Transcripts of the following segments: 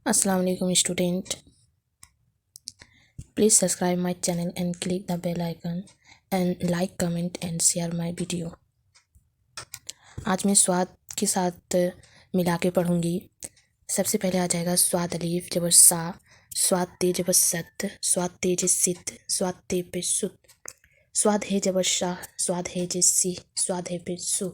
Assalamu alaikum student. Please subscribe my channel and click the bell icon and like, comment and share my video. आज मैं स्वाद के साथ मिला के पढ़ूंगी। सबसे पहले आ जाएगा स्वाद अलीफ जबर सा, स्वाद ते जबर सत, स्वाद ते जे सित, स्वाद ते पे सुत, स्वाद है जबर शाह, स्वाद है जे सी, स्वाद है पे सु,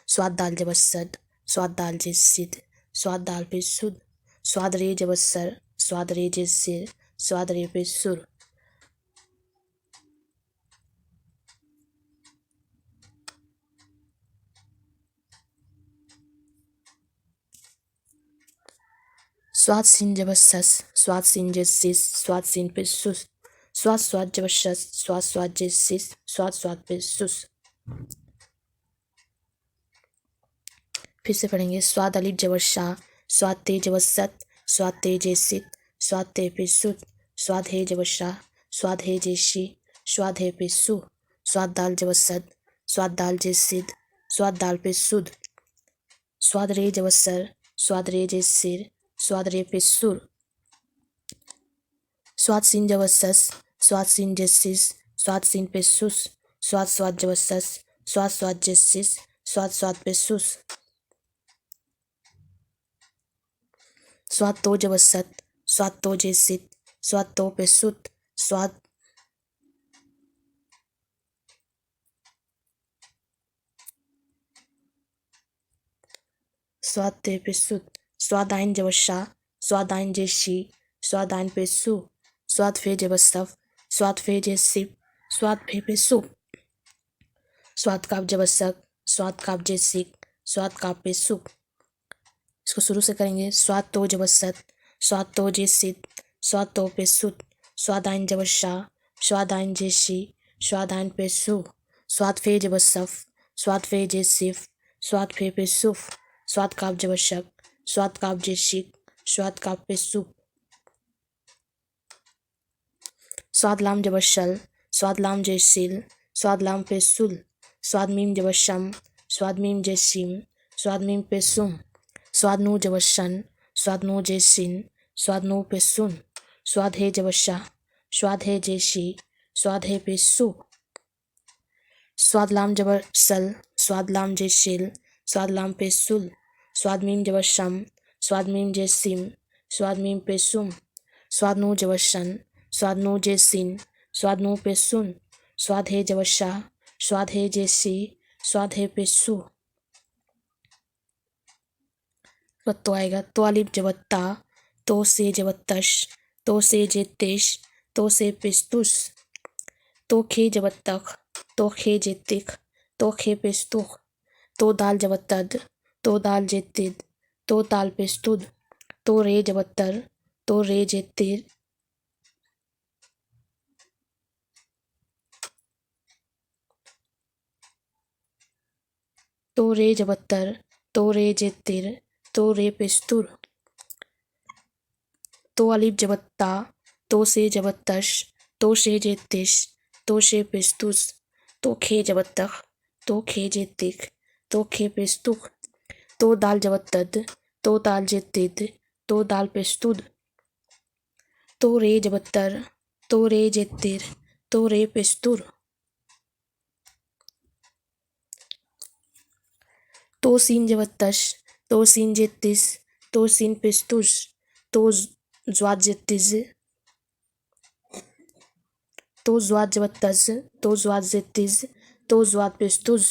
स्वाद दाल जबर सद, स्वाद दाल जे सिद, स्वाद दाल पे सुद, स्वाद रे जबर सर, स्वाद रे जे सिर, स्वाद रे पे सुर, स्वाद सीन जबर सस, स्वाद सीन जे सिस, स्वाद सीन पे सुस, स्वाद स्वाद जबर शस, स्वाद स्वाद जे सिस, स्वाद स्वाद पे सुस। फिर से पढ़ेंगे स्वाद अलीफ जबर शाह, स्वाद ते जबर सत, स्वाद ते जे सित, स्वाद ते पे सुत, स्वाद है जबर शाह, स्वाद है जे शी, स्वाद है पे सु, स्वाद दाल जबर सद, स्वाद दाल जे सिद, स्वाद दाल पे सुद, स्वाद रे जबर सर, स्वाद रे जे सिर, स्वाद रे पे सुर, स्वाद सीन जबर सस, स्वाद सीन जे सिस, स्वाद सीन पे सुस, स्वाद स्वाद जबर सस, स्वाद स्वाद जे सिस, स्वाद स्वाद पे सुस, स्वाद तो जबर सत, स्वाद तो जे सित, स्वाद तो पे सुत, स्वाद स्वाद ते पे सुत, स्वाद आइन जबर शाह, स्वाद आइन जे शी, स्वाद आइन पे सु, स्वाद फे जबर सफ, स्वाद फे जे सिप, स्वाद फे पे सु, स्वाद काब जबर सक, स्वाद काब जे सिक, स्वाद काब पे सुक। इसको शुरू से करेंगे। स्वाद तो जबर सत, स्वाद तो जे सित, स्वाद तो पे सुत, स्वाद आइन जबर शाह, स्वाद आइन जे शी, स्वाद आइन पे सु, स्वाद फे जबर सफ, स्वाद फे जे सिफ, स्वाद फे पे सुफ, स्वाद काब जबर शक, स्वाद काब जे शिक, स्वाद काब पे सुप, स्वाद लाम जबर शल, स्वाद लाम जे सिल, स्वाद लाम पे सुल, स्वाद मीम जबर शम, स्वाद मीम जे शिम, स्वाद मीम पे सुम, स्वाद नू जबर शन, स्वाद नू जे सिन, स्वाद नू पे सुन, स्वाद है जबर शाह, स्वाद है जे शी, स्वाद है पे सु, स्वाद लाम जबर सल, स्वाद लाम जे शिल, स्वाद लाम पे सुल, स्वाद मीम जबर शम, स्वाद मीम जे सिम, स्वाद मीम पे सुम, स्वाद नू जबर शन, स्वाद नू जे सिन, स्वाद नू पे सुन, स्वाद है जबर शाह, स्वाद है जे सी, स्वाद है पे सु। तो आएगा तो अलिफ जबर ता, तो से जबर तश, तो से जे तिश, तो से पिस्तुस, तो खे जबर तख, तो खे जे तिख, तो खे पिस्तुख, तो दाल जबर तद, तो दाल जे तिद, तो ताल पिस्तुद, तो रे जबर तर, तो रे जे तिर, तो रे जबर तर, तो रे जे तिर, तो रे पिस्तुर, तो अलिफ जबर ता, तो से जबर तश, तो शे जे तिश, तो शे पिस्तुस, तो खे जबर तख, तो खे जे तिख, तो खे पिस्तुख, तो दाल जबर तद, तो दाल जे तिद, तो दाल पिस्तुद, तो रे जबर तर, तो रे जे तिर, तो रे पिस्तुर, तो सीन जबर तश, तो सीन जे तिस, तो सीन पिस्तुस, तो ज्वाद जे तिज, तो ज्वाद जबर तज, तो ज्वाद जे तिज, तो ज्वाद पिस्तुज,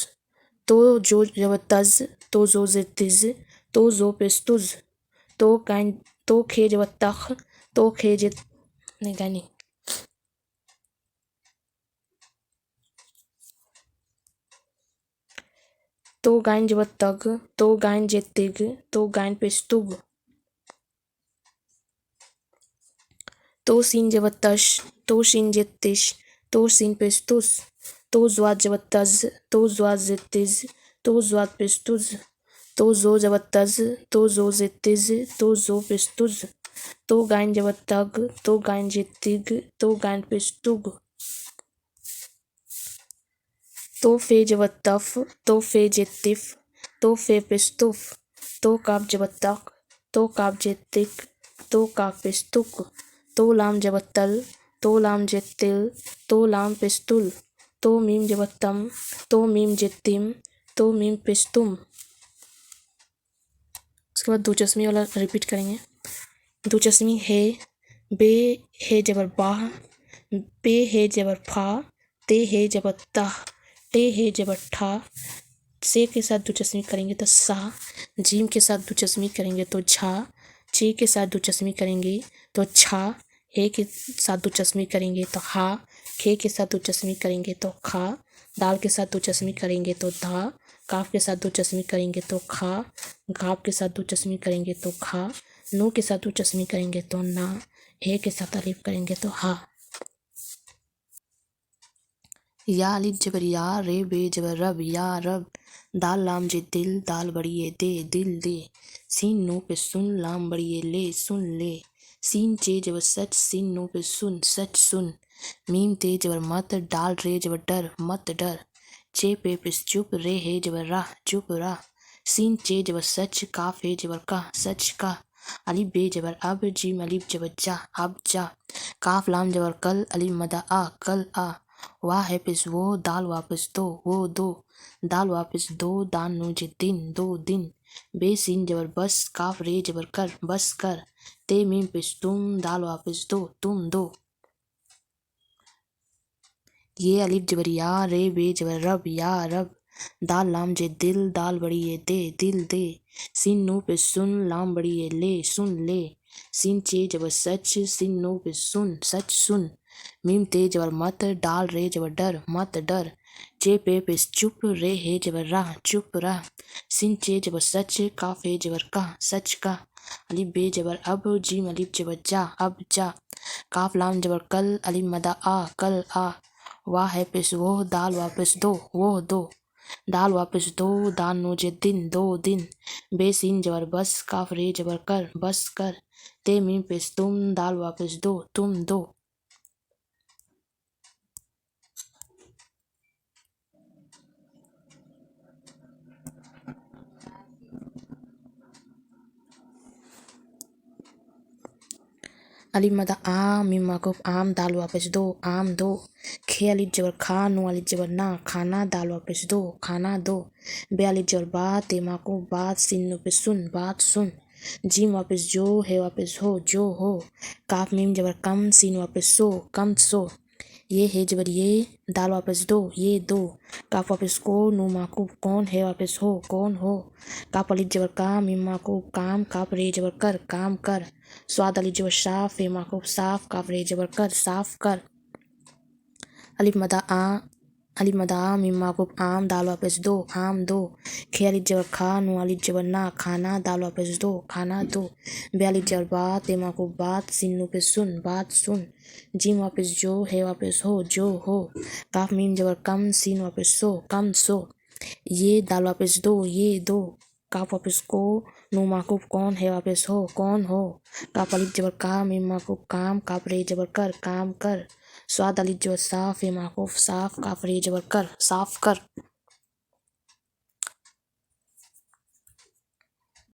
तो जो जबर तज, तो जो जे तिज, तो जो पिस्तुज, तो काइन, तो खे जबर तख, तो खे जे नहीं गानी, तो गाइन जबर तग, तो गाइन जे तिग, तो गाइन पिस्तुग, तो सीन जबर तश, तो सीन जे तिश, तो सीन पिस्तुस, तो ज्वाद जबर तज, तो ज्वाद जे तिज, तो ज्वाद पिस्तुज, तो जो जबर तज, तो जो जे तिज, तो जो पिस्तुज, तो गाइन जबर तग, तो गाइन जे तिग, तो गाइन पिस्तुग, तो फे जबर तफ, तो फे जे तिफ, तो फे पिस्तुफ, तो काब जबर तक, तो काब जे तिक, तो काफ पेश तुक, तो लाम जबर तल, तो लाम जे तिल, तो लाम पेश तुल, तो मीम जबर तम, तो मीम जे तिम, तो मीम पेश तुम। उसके बाद दो चश्मी वाला रिपीट करेंगे। दो चश्मी है, बे है जबर बाह, पे है जबर फा, ते है जबर ता, टे है जबर ठा। से के साथ दो चश्मी करेंगे तो सा, जीम के साथ दो चश्मी करेंगे तो झा, चे के साथ दो चश्मी करेंगे तो छा, हे के साथ दो चश्मी करेंगे तो हा, खे के साथ दो चश्मी करेंगे तो खा, दाल के साथ दो चश्मी करेंगे तो धा, काफ के साथ दो चश्मी करेंगे तो खा, घाप के साथ दो चश्मी करेंगे तो खा, नू के साथ दो चश्मी करेंगे तो ना, हे के साथ अलिफ करेंगे तो हा। या अलिफ जबर या, रे बे जबर रब, या रब। दाल लाम जे दिल, दाल बड़िए दे, दिल दे। सीन नो पे सुन, लाम बड़िए ले, सुन ले। सीन चे जबर सच, सीन नो पे सुन, सच सुन। मीम ते जबर मत, डाल रे जबर डर, मत डर। चे पे पिस चुप, रे है जबर राह, चुप राह। सीन चे जबर सच, काफ है जबर का, सच का। अलिफ बे जबर अब, जीम अलिफ जबर जा, अब जा। काफ लाम जबर कल, अलिफ मदा आ, कल आ। वाह है पिस वो, दाल वापस दो, वो दो। दाल वापस दो, दान नो जे दिन, दो दिन। बेसीन जबर बस, काफ रे जबर कर, बस कर। ते मीम पिस तुम, दाल वापस दो, तुम दो। ये अलिफ जबर या, रे बे जबर रब, या रब। दाल लाम जे दिल, दाल बड़ी ये दे, दिल दे। सीन नो पे सुन, लाम बड़ी ये ले, सुन ले। सीन चे जबर सच, सीन नो पे सुन, सच सुन। मीम ते जबर मत, डाल रे जबर डर, मत डर। चे पे चुप, रे है जबर राह, चुप राह। सीन चे जबर सच, काफ है जबर का, सच का। अलिफ बे जबर अब, जीम अलिफ जबर जा, अब जा। काफ लाम जबर कल, अलिफ मदा आ, कल आ। वाह है पेश वो, दाल वापस दो, वो दो। दाल वापस दो, दान नो जे दिन, दो दिन। बेसीन जबर बस, काफ रे जबर कर, बस कर। ते मीम पेश तुम, दाल वापस दो, तुम दो। अलिफ मदा आ, मीम माकूफ आम, दाल वापस दो, आम दो। खे अलिफ जबर खा, नो अलिफ जबर ना, खाना, दाल वापस दो, खाना दो। बे अलिफ जबर बात, ते माकूफ बात, सीन नो पे सुन, बात सुन। जीम वापस जो, है वापस हो, जो हो। काफ मीम जबर कम, सीन वापस सो, कम सो। ये है जबर ये, दाल वापस दो, ये दो। काफ वापस को, नो माकूफ कौन, है वापस हो, कौन हो। काफ अलिफ जबर का, मीम माकूफ काम, काफ रे जबर कर, काम कर। स्वाद अलिफ जबर साफ, है माकूफ साफ, काफ रे जबर कर, साफ कर। अलिफ मदा आ, अलिफ मदा आ, मीम माकूफ आम, दाल वापस दो, आम दो। खे अलिफ जबर खा, नो अलिफ जबर ना, खाना, दाल वापस दो, खाना दो। बे अलिफ जबर बात, ते माकूफ बात, सीन नो पे सुन, बात सुन। जीम वापस जो, है वापस हो, जो हो। काफ मीम जबर कम, सीन वापस सो, कम सो। ये दाल वापस दो, ये दो। काफ वापस को, नो माकूफ कौन, है वापस हो, कौन हो। काफ अलिफ जबर का, मीम माकूफ काम, काफ रे जबर कर, काम कर। स्वाद अलिफ जबर साफ, है माकूफ साफ, काफ रे जबर कर, साफ कर।